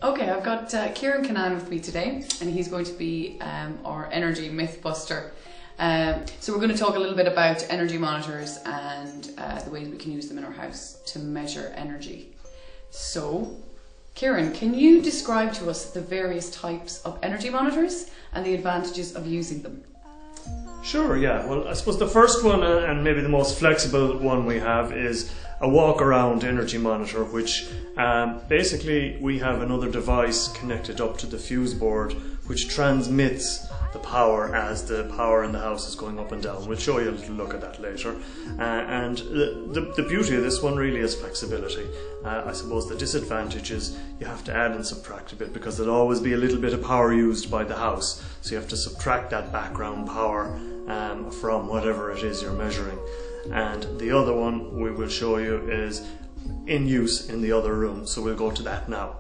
Okay, I've got Kieran Canan with me today, and he's going to be our energy mythbuster. So we're going to talk a little bit about energy monitors and the ways we can use them in our house to measure energy. So, Kieran, can you describe to us the various types of energy monitors and the advantages of using them? Sure, yeah. Well, I suppose the first one, and maybe the most flexible one we have, is a walk-around energy monitor, which basically we have another device connected up to the fuse board which transmits the power as the power in the house is going up and down. We'll show you a little look at that later. And the beauty of this one really is flexibility. I suppose the disadvantage is you have to add and subtract a bit, because there'll always be a little bit of power used by the house, so you have to subtract that background power from whatever it is you're measuring. And the other one we will show you is in use in the other room, so we'll go to that now.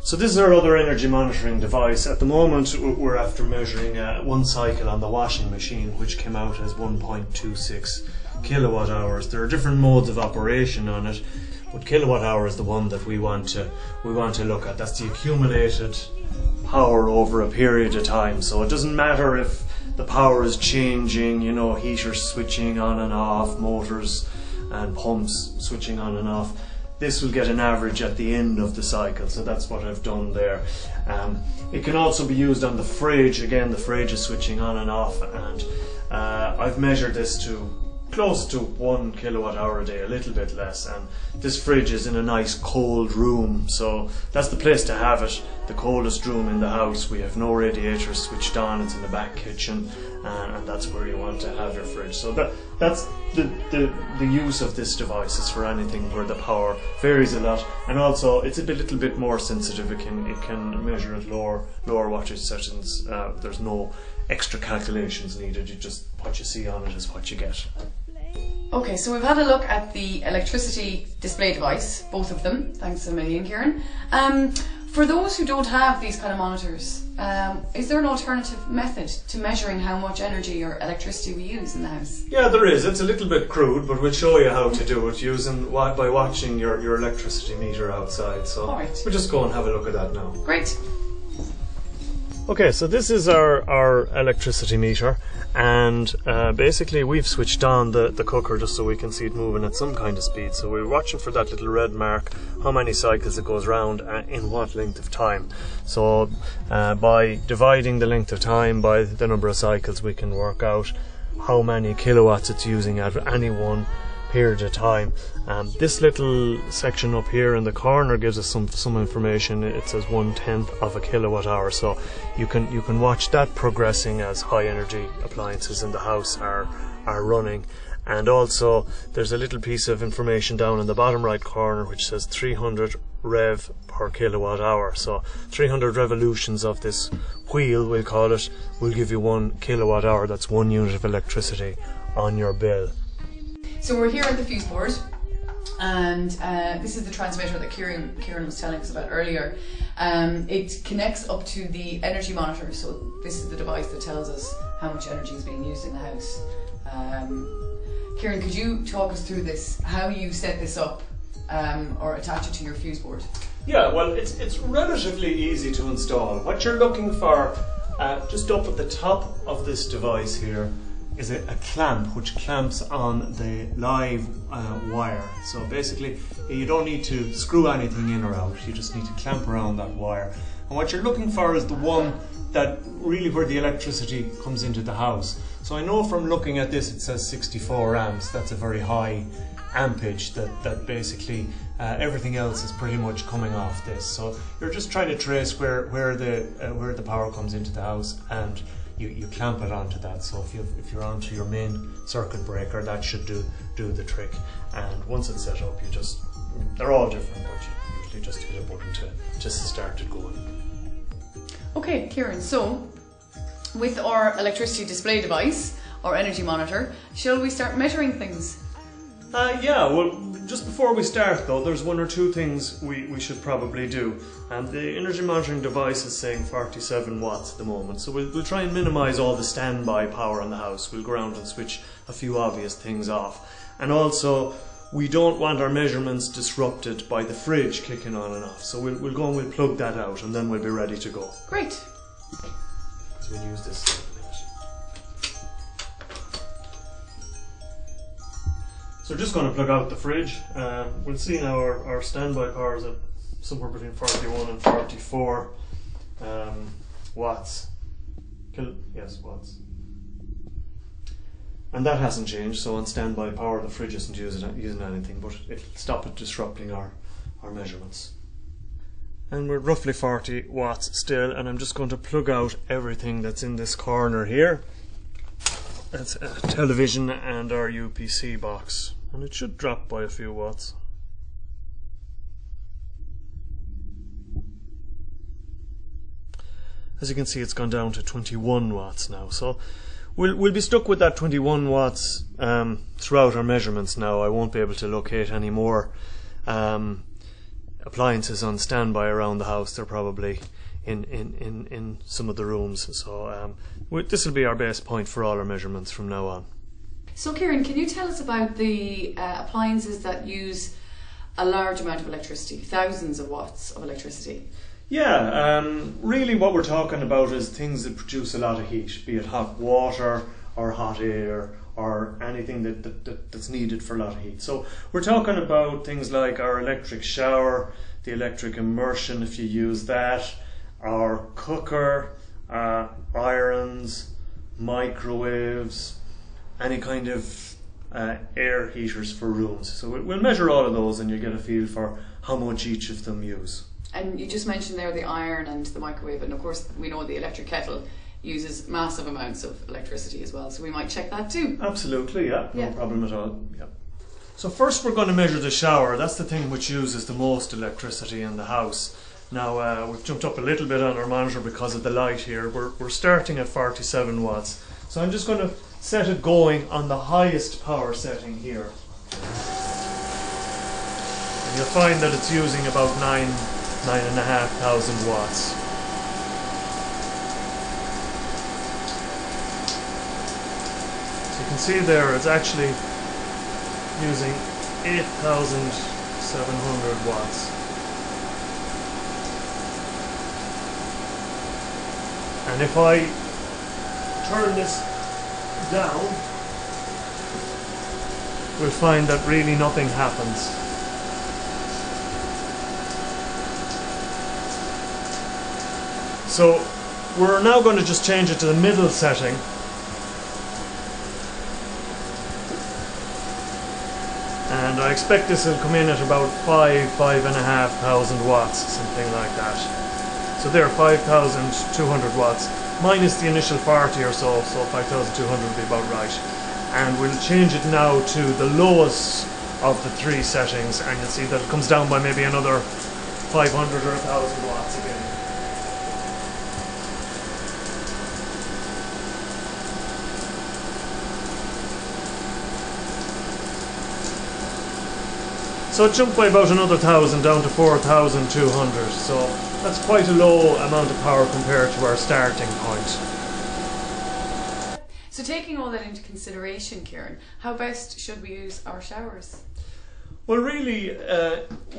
So this is our other energy monitoring device. At the moment we're after measuring one cycle on the washing machine, which came out as 1.26 kilowatt hours. There are different modes of operation on it, but kilowatt hour is the one that we want to look at. That's the accumulated power over a period of time. So it doesn't matter if the power is changing, you know, heaters switching on and off, motors and pumps switching on and off. This will get an average at the end of the cycle, so that's what I've done there. It can also be used on the fridge. Again, the fridge is switching on and off, and I've measured this to close to 1 kilowatt hour a day, a little bit less. And this fridge is in a nice cold room, so that's the place to have it, the coldest room in the house. We have no radiators switched on, it's in the back kitchen, and that's where you want to have your fridge. So that's the use of this device, is for anything where the power varies a lot, and also it's a little bit more sensitive. It can measure at lower wattage settings. There's no extra calculations needed. What you see on it is what you get. Okay, so we've had a look at the electricity display device, both of them. Thanks a million, Kieran. For those who don't have these kind of monitors, is there an alternative method to measuring how much energy or electricity we use in the house? Yeah, there is. It's a little bit crude, but we'll show you how to do it by watching your electricity meter outside. So we'll just go and have a look at that now. Great. Okay, so this is our electricity meter, and basically we've switched on the cooker just so we can see it moving at some kind of speed. So we're watching for that little red mark, how many cycles it goes round in what length of time. So by dividing the length of time by the number of cycles, we can work out how many kilowatts it's using at any one period of time. This little section up here in the corner gives us some information. It says 1/10 of a kilowatt hour, so you can watch that progressing as high energy appliances in the house are running. And also there's a little piece of information down in the bottom right corner which says 300 rev per kilowatt hour. So 300 revolutions of this wheel, we'll call it, will give you 1 kilowatt hour. That's 1 unit of electricity on your bill. So we're here at the fuse board, and this is the transmitter that Kieran was telling us about earlier. It connects up to the energy monitor, so this is the device that tells us how much energy is being used in the house. Kieran, could you talk us through this, how you set this up or attach it to your fuse board? Yeah, well, it's relatively easy to install. What you're looking for, just up at the top of this device here, is a clamp which clamps on the live wire. So basically you don't need to screw anything in or out, you just need to clamp around that wire. And what you're looking for is the one that really where the electricity comes into the house. So I know from looking at this it says 64 amps, that's a very high ampage that basically everything else is pretty much coming off this. So you're just trying to trace where the power comes into the house, and you clamp it onto that. So if you're onto your main circuit breaker, that should do the trick. And once it's set up, they're all different, but you usually just hit a button to start it going. Okay, Kieran, so with our electricity display device, our energy monitor, shall we start measuring things? Yeah, well, just before we start though, there's 1 or 2 things we should probably do. And the energy monitoring device is saying 47 watts at the moment, so we'll try and minimise all the standby power in the house. We'll go around and switch a few obvious things off. And also, we don't want our measurements disrupted by the fridge kicking on and off. So we'll go and we'll plug that out, and then we'll be ready to go. Great. Because we'll use this. So we're just going to plug out the fridge. We'll see now our standby power is at somewhere between 41 and 44 watts. Watts. And that hasn't changed, so on standby power the fridge isn't using anything, but it'll stop it disrupting our measurements. And we're roughly 40 watts still, and I'm just going to plug out everything that's in this corner here. That's a television and our UPC box, and it should drop by a few watts. As you can see, it's gone down to 21 watts now, so we'll be stuck with that 21 watts throughout our measurements now. I won't be able to locate any more appliances on standby around the house. They're probably in some of the rooms, so this will be our base point for all our measurements from now on. So Kieran, can you tell us about the appliances that use a large amount of electricity, thousands of watts of electricity? Yeah, really what we're talking about is things that produce a lot of heat, be it hot water or hot air or anything that's needed for a lot of heat. So we're talking about things like our electric shower, the electric immersion if you use that, our cooker, irons, microwaves, any kind of air heaters for rooms. So we'll measure all of those and you get a feel for how much each of them use. And you just mentioned there the iron and the microwave, and of course we know the electric kettle uses massive amounts of electricity as well, so we might check that too. Absolutely, yeah, no problem at all. Yeah. So first we're going to measure the shower. That's the thing which uses the most electricity in the house. Now we've jumped up a little bit on our monitor because of the light here. We're starting at 47 watts. So I'm just going to set it going on the highest power setting here. And you'll find that it's using about 9,500 watts. So you can see there it's actually using 8,700 watts. And if I turn this down, we'll find that really nothing happens. So we're now going to just change it to the middle setting. And I expect this will come in at about 5,500 watts, something like that. So there, 5,200 watts, minus the initial 40 or so, so 5,200 would be about right. And we'll change it now to the lowest of the three settings, and you'll see that it comes down by maybe another 500 or 1,000 watts again. So it jumped by about another 1,000 down to 4,200, so that's quite a low amount of power compared to our starting point. So taking all that into consideration, Kieran, how best should we use our showers? Well, really,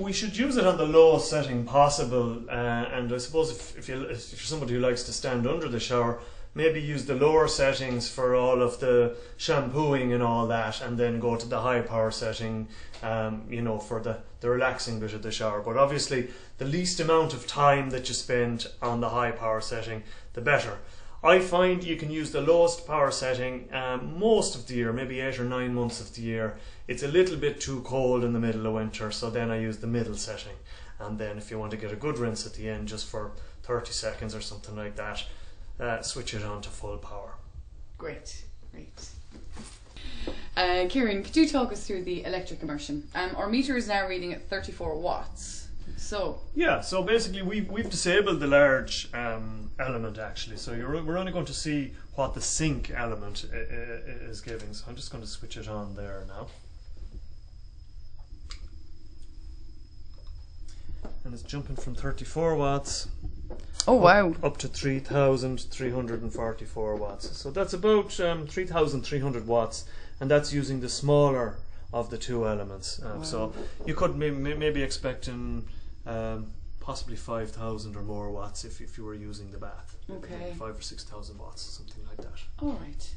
we should use it on the lowest setting possible, and I suppose if you're somebody who likes to stand under the shower, maybe use the lower settings for all of the shampooing and all that, and then go to the high power setting, for the relaxing bit of the shower. But obviously, the least amount of time that you spend on the high power setting, the better. I find you can use the lowest power setting most of the year, maybe 8 or 9 months of the year. It's a little bit too cold in the middle of winter, so then I use the middle setting. And then if you want to get a good rinse at the end, just for 30 seconds or something like that, switch it on to full power. Great. Kieran, could you talk us through the electric immersion? Our meter is now reading at 34 watts. So basically we've disabled the large element actually. So we're only going to see what the sink element is giving. So I'm just going to switch it on there now. And it's jumping from 34 watts. Oh wow! Up to 3,344 watts. So that's about 3,300 watts, and that's using the smaller of the two elements. So you could maybe expecting possibly 5,000 or more watts if you were using the bath. Okay. 5,000 or 6,000 watts, something like that. All right.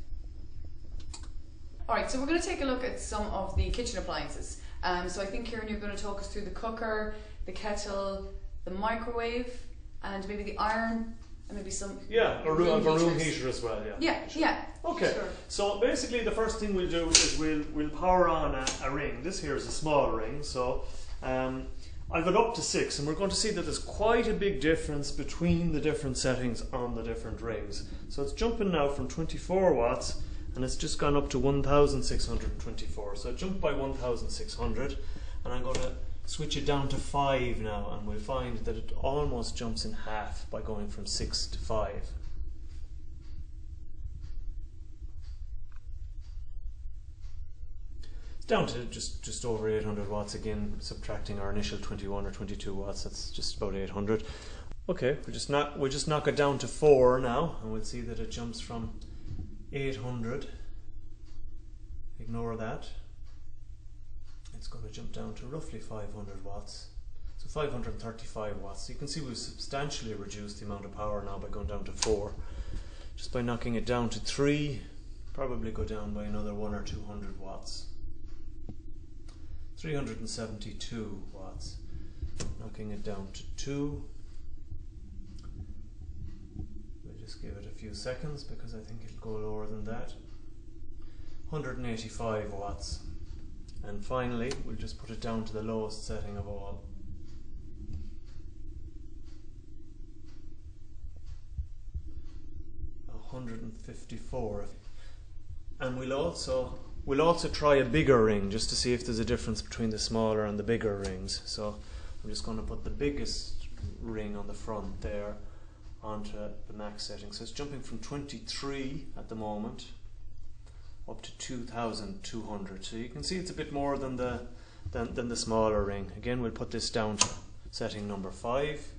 All right, so we're going to take a look at some of the kitchen appliances. So I think, Kieran, you're going to talk us through the cooker, the kettle, the microwave, and maybe the iron, and maybe some a room heater as well. Yeah. Okay. Sure. So basically, the first thing we'll do is we'll power on a ring. This here is a small ring, so I've got up to 6, and we're going to see that there's quite a big difference between the different settings on the different rings. So it's jumping now from 24 watts, and it's just gone up to 1,624. So it jumped by 1,600, and I'm going to switch it down to 5 now, and we'll find that it almost jumps in half by going from 6 to 5. It's down to just over 800 watts again, subtracting our initial 21 or 22 watts. That's just about 800. Okay, we'll just knock it down to 4 now, and we'll see that it jumps from 800. Ignore that. It's going to jump down to roughly 500 watts. So 535 watts. So you can see we've substantially reduced the amount of power now by going down to 4. Just by knocking it down to 3, probably go down by another 100 or 200 watts. 372 watts. Knocking it down to 2. We'll just give it a few seconds because I think it'll go lower than that. 185 watts. And finally, we'll just put it down to the lowest setting of all. 154. And we'll also try a bigger ring just to see if there's a difference between the smaller and the bigger rings. So I'm just going to put the biggest ring on the front there onto the max setting. So it's jumping from 23 at the moment up to 2,200. So you can see it's a bit more than the smaller ring. Again, we'll put this down to setting number 5.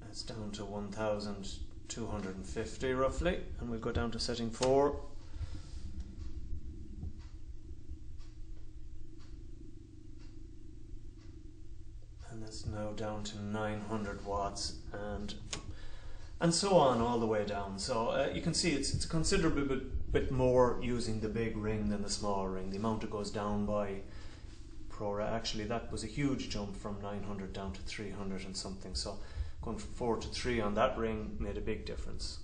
It's down to 1,250 roughly, and we'll go down to setting 4. And that's now down to 900 watts, and so on all the way down. So you can see it's a considerable bit more using the big ring than the small ring. The amount it goes down by actually that was a huge jump from 900 down to 300 and something. So going from 4 to 3 on that ring made a big difference.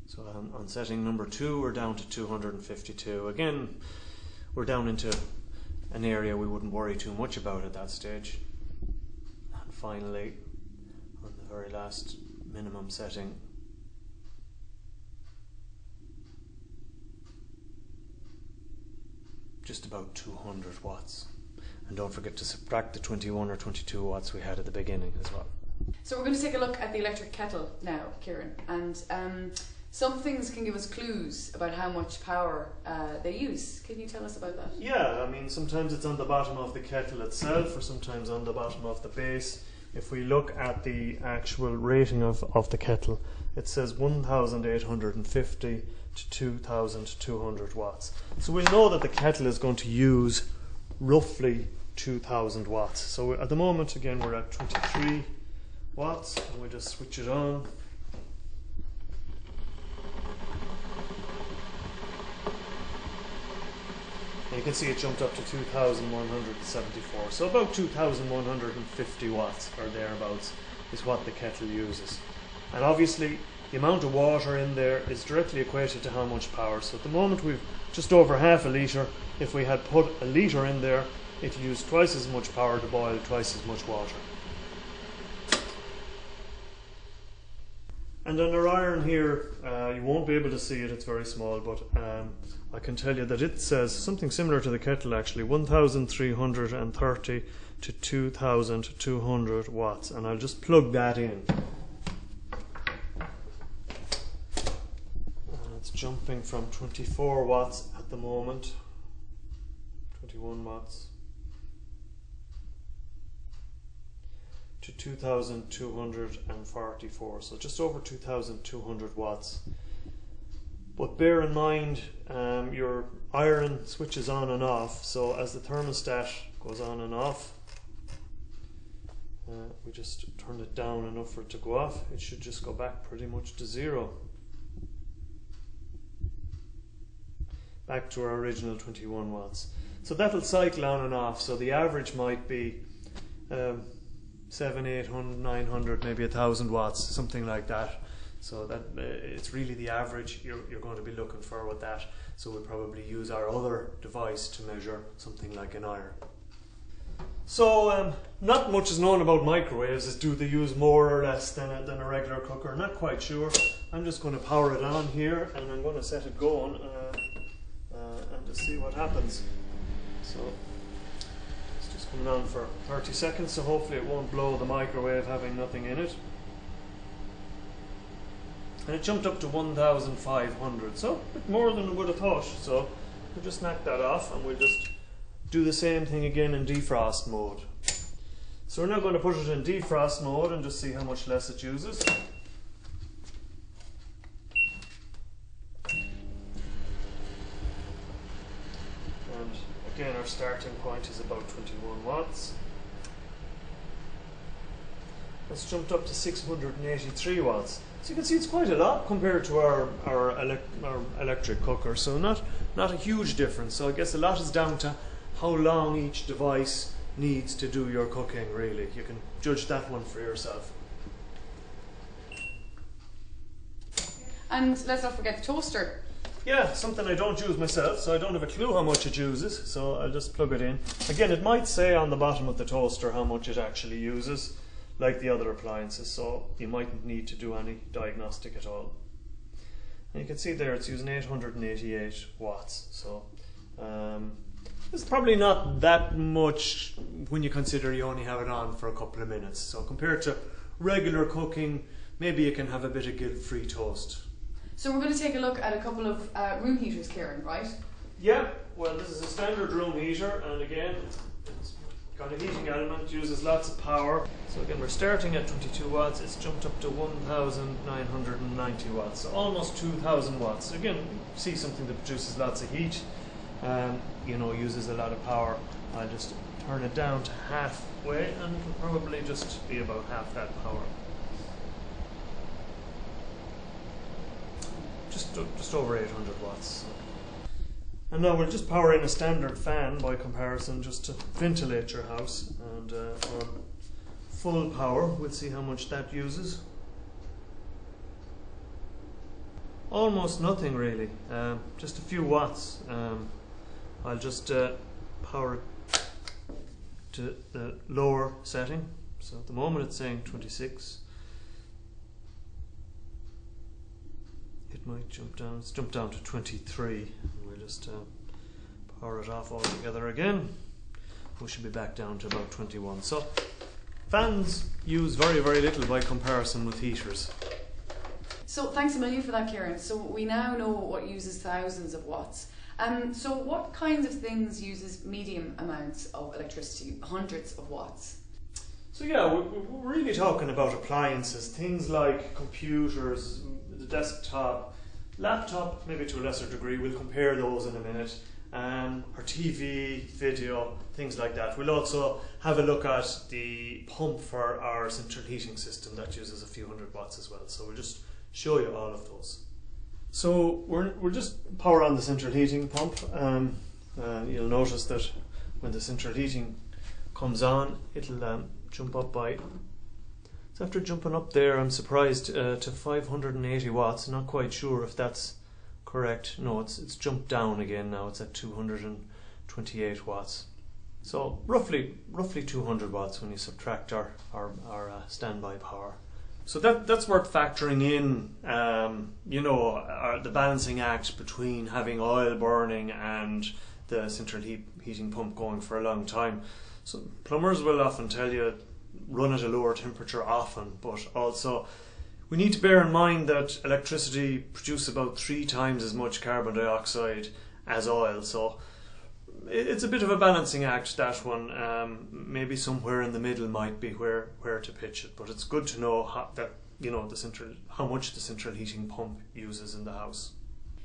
So on setting number 2 we're down to 252. Again, we're down into an area we wouldn't worry too much about at that stage. And finally, on the very last minimum setting, just about 200 watts. And don't forget to subtract the 21 or 22 watts we had at the beginning as well. So we're going to take a look at the electric kettle now, Kieran, and some things can give us clues about how much power they use. Can you tell us about that? Yeah, I mean sometimes it's on the bottom of the kettle itself or sometimes on the bottom of the base. If we look at the actual rating of the kettle, it says 1,850 to 2,200 watts. So we'll know that the kettle is going to use roughly 2,000 watts. So at the moment, again, we're at 23 watts, and we'll just switch it on. And you can see it jumped up to 2,174. So about 2,150 watts or thereabouts is what the kettle uses. And obviously the amount of water in there is directly equated to how much power. So at the moment we've just over half a litre. If we had put a litre in there, it'd use twice as much power to boil twice as much water. And on our iron here, you won't be able to see it, it's very small, but I can tell you that it says something similar to the kettle actually, 1,330 to 2,200 watts, and I'll just plug that in. And it's jumping from 24 watts at the moment, 21 watts to 2244, so just over 2200 watts. But bear in mind your iron switches on and off, so as the thermostat goes on and off, we just turn it down enough for it to go off, it should just go back pretty much to zero. Back to our original 21 watts. So that'll cycle on and off, so the average might be 700, 800, 900, maybe 1000 watts, something like that. So that it's really the average you're going to be looking for with that. So we'll probably use our other device to measure something like an iron. So not much is known about microwaves. Do they use more or less than a regular cooker? Not quite sure. I'm just going to power it on here and I'm going to set it going and just see what happens. So it's just coming on for 30 seconds, so hopefully it won't blow the microwave having nothing in it. And it jumped up to 1500, so a bit more than I would have thought. So we'll just knock that off and we'll just do the same thing again in defrost mode. So we're now going to put it in defrost mode and just see how much less it uses. And again, our starting point is about 21 watts. It's jumped up to 683 watts. So you can see it's quite a lot compared to our electric cooker. So not a huge difference. So I guess a lot is down to how long each device needs to do your cooking, really. You can judge that one for yourself. And let's not forget the toaster. Yeah, something I don't use myself, so I don't have a clue how much it uses, so I'll just plug it in. Again, it might say on the bottom of the toaster how much it actually uses, like the other appliances, so you mightn't need to do any diagnostic at all. And you can see there it's using 888 watts, so it's probably not that much when you consider you only have it on for a couple of minutes. So compared to regular cooking, maybe you can have a bit of guilt-free toast. So we're going to take a look at a couple of room heaters, Kieran, right? Yeah, well, this is a standard room heater, and again, it's got a heating element, uses lots of power. So again, we're starting at 22 watts, it's jumped up to 1990 watts, so almost 2000 watts. Again, you see something that produces lots of heat. You know, uses a lot of power. I'll just turn it down to halfway and it'll probably just be about half that power. Just over 800 watts. And now we'll just power in a standard fan by comparison, just to ventilate your house. And on full power, we'll see how much that uses. Almost nothing really, just a few watts. I'll just power it to the lower setting. So at the moment it's saying 26. It might jump down, it's jumped down to 23. And we'll just power it off altogether again. We should be back down to about 21. So fans use very, very little by comparison with heaters. So thanks a million for that, Kieran. So we now know what uses thousands of watts. So what kinds of things uses medium amounts of electricity, hundreds of watts? So yeah, we're really talking about appliances, things like computers, the desktop, laptop, maybe to a lesser degree. We'll compare those in a minute. Our TV, video, things like that. We'll also have a look at the pump for our central heating system that uses a few hundred watts as well. So we'll just show you all of those. So we're just power on the central heating pump. You'll notice that when the central heating comes on, it'll jump up by. So after jumping up there, I'm surprised to 580 watts. Not quite sure if that's correct. No, it's jumped down again now. It's at 228 watts. So roughly 200 watts when you subtract our standby power. So that's worth factoring in, the balancing act between having oil burning and the central heating pump going for a long time. So plumbers will often tell you run at a lower temperature often, but also we need to bear in mind that electricity produces about 3 times as much carbon dioxide as oil. So it's a bit of a balancing act, that one. Maybe somewhere in the middle might be where to pitch it, but it's good to know how much the central heating pump uses in the house.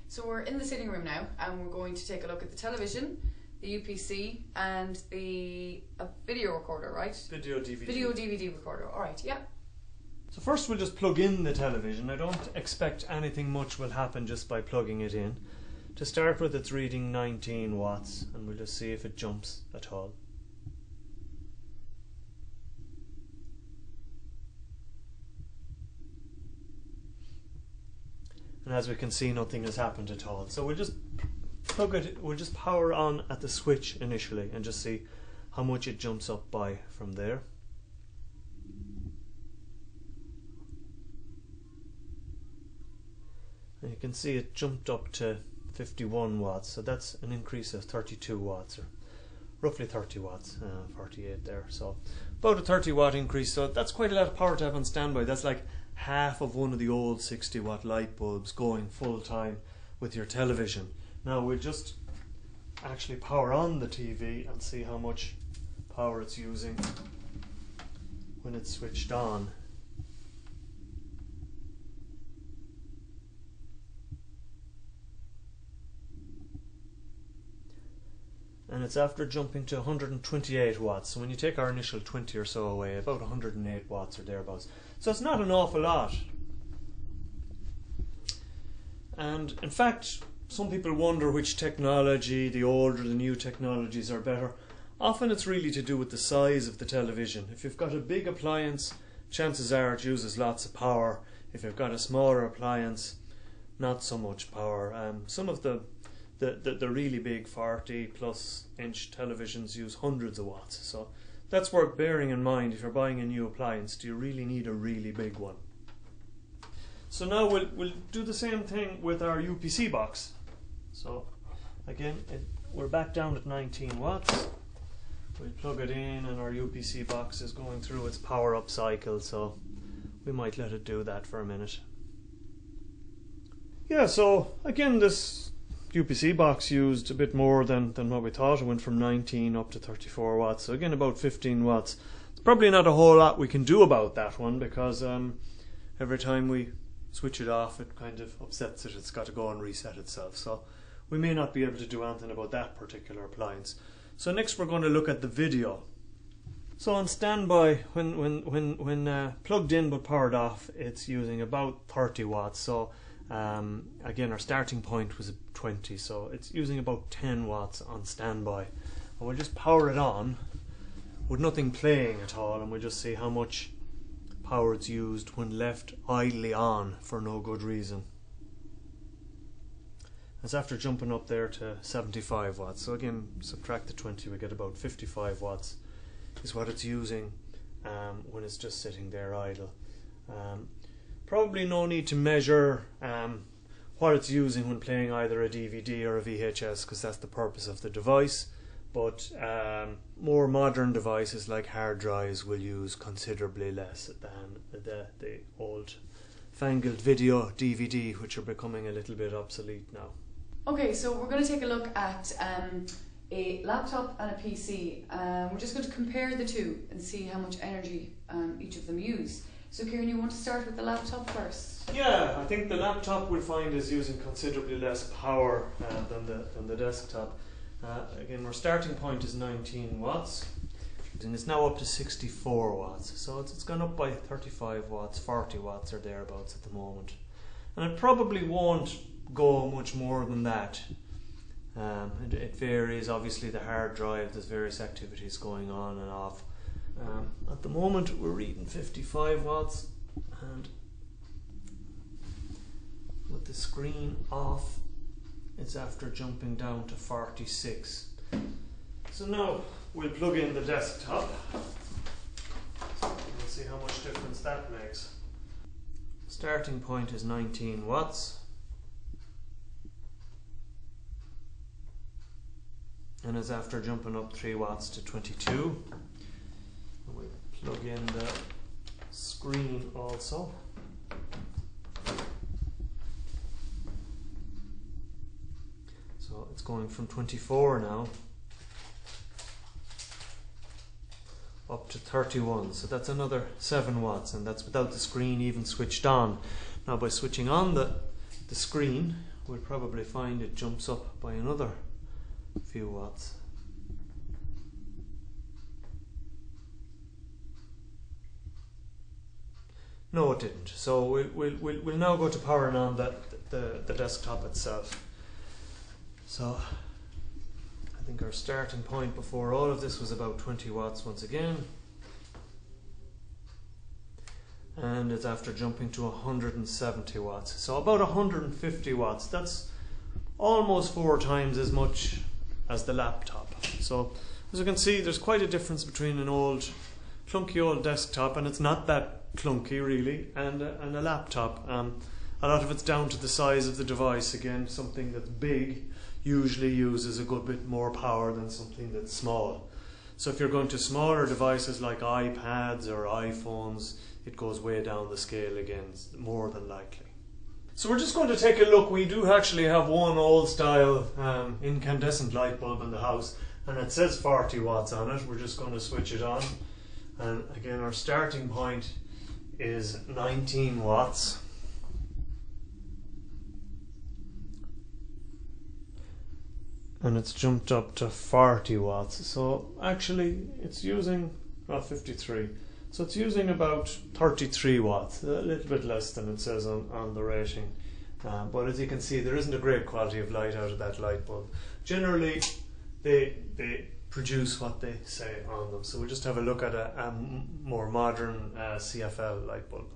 So we're in the sitting room now, and we're going to take a look at the television, the UPC, and a video recorder, right? Video DVD. Video DVD recorder. All right, yeah. So first we'll just plug in the television. I don't expect anything much will happen just by plugging it in. To start with, it's reading 19 watts, and we'll just see if it jumps at all. And as we can see, nothing has happened at all. So we'll just we'll just power on at the switch initially and just see how much it jumps up by from there. And you can see it jumped up to 51 watts, so that's an increase of 32 watts, or roughly 30 watts, 48 there, so about a 30 watt increase. So that's quite a lot of power to have on standby. That's like half of one of the old 60 watt light bulbs going full time with your television. Now we'll just actually power on the TV and see how much power it's using when it's switched on. And it's after jumping to 128 watts. So when you take our initial 20 or so away, about 108 watts or thereabouts. So it's not an awful lot. And in fact, some people wonder which technology, the old or the new technologies, are better. Often it's really to do with the size of the television. If you've got a big appliance, chances are it uses lots of power. If you've got a smaller appliance, not so much power. Some of the really big 40 plus inch televisions use hundreds of watts, so that's worth bearing in mind if you're buying a new appliance. Do you really need a really big one? So now we'll do the same thing with our UPC box. So again, we're back down at 19 watts. We'll plug it in, and our UPC box is going through its power up cycle, so we might let it do that for a minute. Yeah, so again, this UPC box used a bit more than what we thought. It went from 19 up to 34 watts, so again about 15 watts. It's probably not a whole lot we can do about that one, because every time we switch it off it kind of upsets it. It's got to go and reset itself, so we may not be able to do anything about that particular appliance. So next we're going to look at the video. So on standby, when plugged in but powered off, it's using about 30 watts. So again, our starting point was 20, so it's using about 10 watts on standby. And we'll just power it on with nothing playing at all, and we'll just see how much power it's used when left idly on for no good reason. It's after jumping up there to 75 watts. So again, subtract the 20, we get about 55 watts is what it's using when it's just sitting there idle. Probably no need to measure what it's using when playing either a DVD or a VHS, because that's the purpose of the device. But more modern devices like hard drives will use considerably less than the old fangled video DVD, which are becoming a little bit obsolete now. Okay, so we're going to take a look at a laptop and a PC. We're just going to compare the two and see how much energy each of them use. So Kieran, you want to start with the laptop first? Yeah, I think the laptop we'll find is using considerably less power than the desktop. Again, our starting point is 19 watts, and it's now up to 64 watts. So it's gone up by 35 watts, 40 watts or thereabouts at the moment. And it probably won't go much more than that. It varies, obviously the hard drive, there's various activities going on and off. At the moment we're reading 55 watts, and with the screen off it's after jumping down to 46. So now we'll plug in the desktop and we'll see how much difference that makes. Starting point is 19 watts. And it's after jumping up 3 watts to 22. And we'll plug in the screen also. So it's going from 24 now 31, so that's another 7 watts, and that's without the screen even switched on. Now by switching on the screen, we'll probably find it jumps up by another few watts. No, it didn't. So we'll now go to powering on the desktop itself. So I think our starting point before all of this was about 20 watts once again. And it's after jumping to 170 watts. So about 150 watts. That's almost 4 times as much as the laptop. So as you can see, there's quite a difference between an old, clunky old desktop, and it's not that clunky really, and a laptop. A lot of it's down to the size of the device. Again, something that's big usually uses a good bit more power than something that's small. So if you're going to smaller devices like iPads or iPhones, it goes way down the scale again, more than likely. So we're just going to take a look. We do actually have one old style incandescent light bulb in the house, and it says 40 watts on it. We're just going to switch it on, and again our starting point is 19 watts. And it's jumped up to 40 watts. So actually it's using 53. So it's using about 33 watts, a little bit less than it says on the rating. But as you can see, there isn't a great quality of light out of that light bulb. Generally, they produce what they say on them. So we'll just have a look at a more modern CFL light bulb.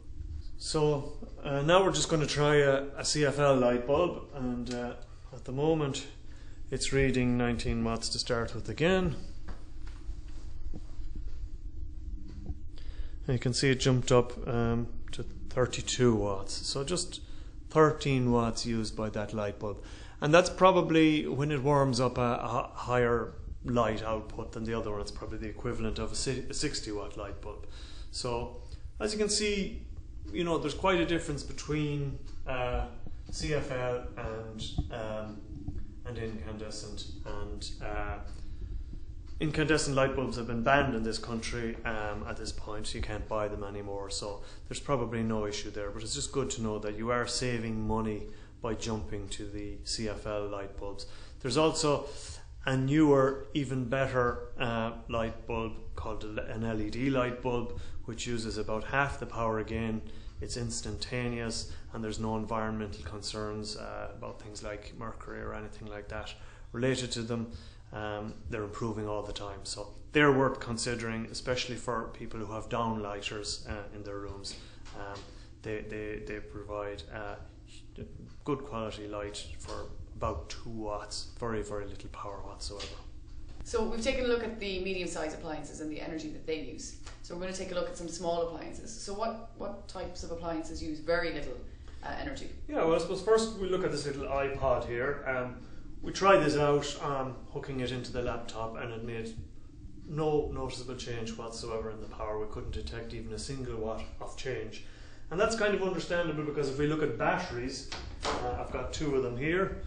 So now we're just going to try a CFL light bulb, and at the moment it's reading 19 watts to start with again. And you can see it jumped up to 32 watts. So just 13 watts used by that light bulb. And that's probably, when it warms up, a higher light output than the other one. It's probably the equivalent of a 60 watt light bulb. So as you can see, you know, there's quite a difference between CFL and incandescent, and incandescent light bulbs have been banned in this country at this point. You can't buy them anymore, so there's probably no issue there, but it's just good to know that you are saving money by jumping to the CFL light bulbs. There's also a newer, even better light bulb called an LED light bulb, which uses about half the power again. It's instantaneous, and there's no environmental concerns about things like mercury or anything like that related to them. They're improving all the time, so they're worth considering, especially for people who have downlighters in their rooms. They provide good quality light for about 2 watts, very, very little power whatsoever. So we've taken a look at the medium-sized appliances and the energy that they use. So we're going to take a look at some small appliances. So what types of appliances use very little energy? Yeah, well, I suppose first we look at this little iPod here. We tried this out, hooking it into the laptop, and it made no noticeable change whatsoever in the power. We couldn't detect even a single watt of change. And that's kind of understandable, because if we look at batteries, I've got 2 of them here.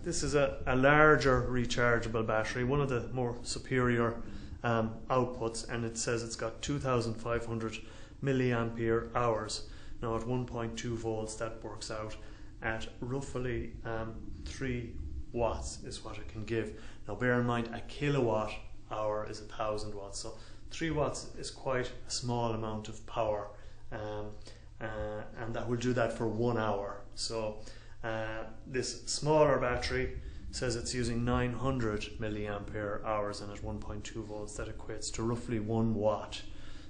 This is a larger rechargeable battery, one of the more superior outputs, and it says it's got 2,500 milliampere hours. Now at 1.2 volts, that works out at roughly 3 watts is what it can give. Now bear in mind, a kilowatt hour is 1,000 watts, so 3 watts is quite a small amount of power, and that will do that for 1 hour. So this smaller battery says it's using 900 milliampere hours, and at 1.2 volts that equates to roughly 1 watt.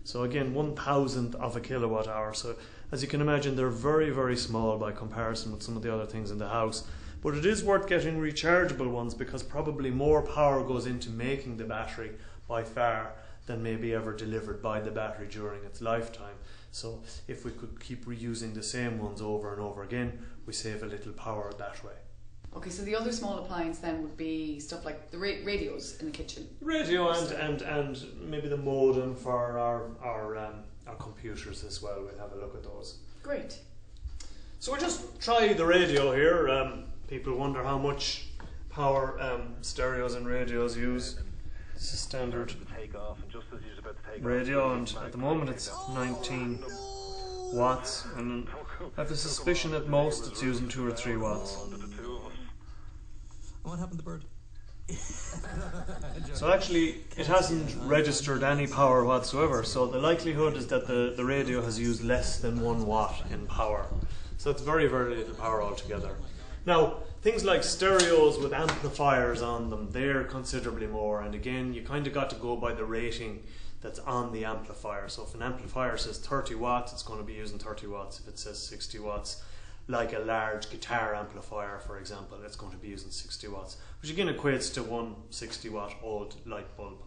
So again, 1,000th of a kilowatt hour. So as you can imagine, they're very, very small by comparison with some of the other things in the house. But it is worth getting rechargeable ones, because probably more power goes into making the battery by far than maybe ever delivered by the battery during its lifetime. So if we could keep reusing the same ones over and over again, we save a little power that way. Okay, so the other small appliance then would be stuff like the radios in the kitchen. Radio and maybe the modem for our computers as well. We'll have a look at those. Great. So we'll just try the radio here. People wonder how much power stereos and radios use. This is standard radio, and at the moment it's 19 watts, and I have a suspicion at most it's using 2 or 3 watts. What happened to the bird? So actually it hasn't registered any power whatsoever, so the likelihood is that the radio has used less than 1 watt in power. So it's very, very little power altogether. Now, things like stereos with amplifiers on them, they're considerably more, and again, you kind of got to go by the rating that's on the amplifier. So if an amplifier says 30 watts, it's going to be using 30 watts. If it says 60 watts, like a large guitar amplifier, for example, it's going to be using 60 watts, which again equates to one 60 watt old light bulb.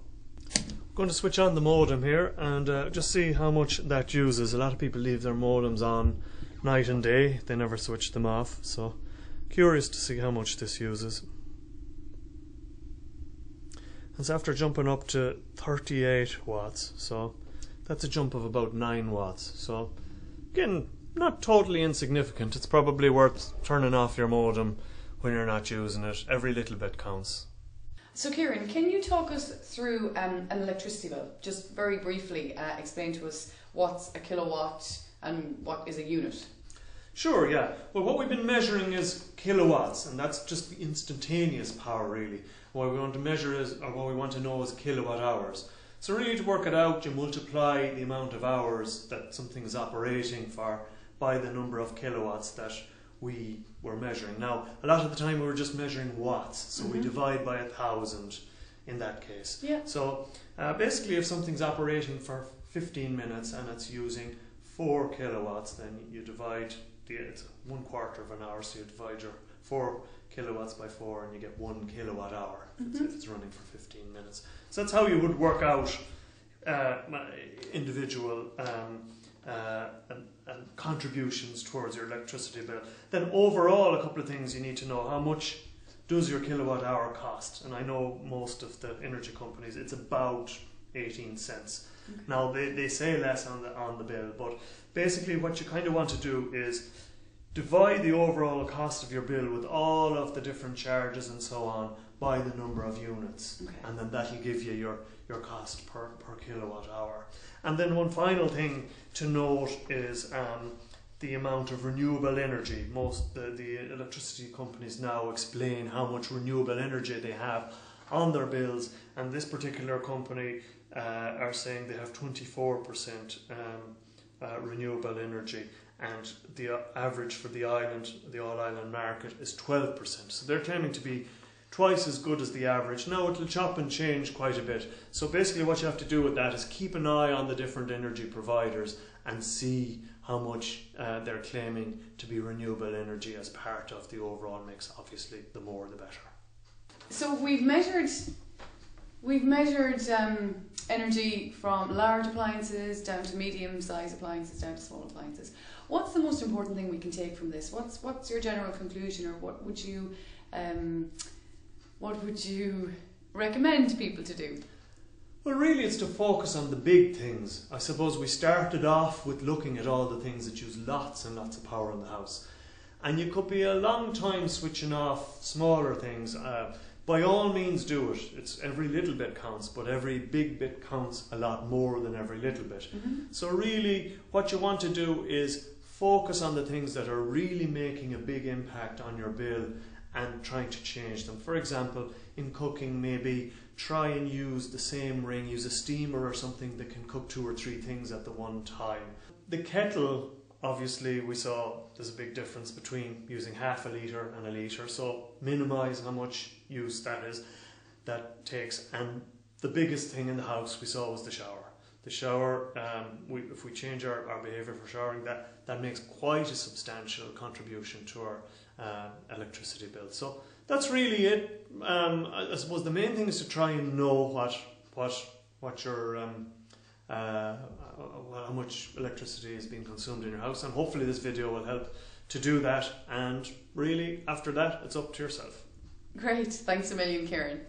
I'm going to switch on the modem here and just see how much that uses. A lot of people leave their modems on night and day, they never switch them off, so curious to see how much this uses. It's after jumping up to 38 watts, so that's a jump of about 9 watts. So again, not totally insignificant. It's probably worth turning off your modem when you're not using it. Every little bit counts. So Kieran, can you talk us through an electricity bill? Just very briefly explain to us what's a kilowatt and what is a unit. Sure, yeah. Well, what we've been measuring is kilowatts, and that's just the instantaneous power really. What we want to measure is, or what we want to know is kilowatt hours. So really to work it out, you multiply the amount of hours that something is operating for by the number of kilowatts that we were measuring. Now, a lot of the time we were just measuring watts, so we divide by 1,000 in that case. Yeah. So basically if something's operating for 15 minutes and it's using 4 kilowatts, then you divide it's 1/4 of an hour, so you divide your 4 kilowatts by 4 and you get 1 kilowatt hour if it's running for 15 minutes. So that's how you would work out individual and contributions towards your electricity bill. Then overall, a couple of things you need to know. How much does your kilowatt hour cost? And I know most of the energy companies, it's about 18 cents. Okay. Now they say less on the bill, but basically what you kind of want to do is divide the overall cost of your bill with all of the different charges and so on by the number of units. Okay. And then that'll give you your cost per kilowatt hour. And then one final thing to note is the amount of renewable energy. Most the electricity companies now explain how much renewable energy they have on their bills, and this particular company are saying they have 24% renewable energy, and the average for the all-island market is 12%. So they're claiming to be twice as good as the average. Now it'll chop and change quite a bit. So basically what you have to do with that is keep an eye on the different energy providers and see how much they're claiming to be renewable energy as part of the overall mix. Obviously the more the better. So we've measured energy from large appliances down to medium-sized appliances down to small appliances. What's the most important thing we can take from this? What's your general conclusion, or what would you recommend people to do? Well, really it's to focus on the big things. I suppose we started off with looking at all the things that use lots and lots of power in the house, and you could be a long time switching off smaller things. By all means do it. It's every little bit counts, but every big bit counts a lot more than every little bit. So really what you want to do is focus on the things that are really making a big impact on your bill and trying to change them. For example, in cooking, maybe try and use the same ring, use a steamer or something that can cook 2 or 3 things at the one time. The kettle, obviously we saw there's a big difference between using half a litre and a litre, so minimise how much use that takes. And the biggest thing in the house we saw was the shower. The shower, if we change our behaviour for showering, that makes quite a substantial contribution to our electricity bill. So that's really it. I suppose the main thing is to try and know what your how much electricity is being consumed in your house, and hopefully this video will help to do that, and really after that it's up to yourself. Great, thanks a million, Kieran.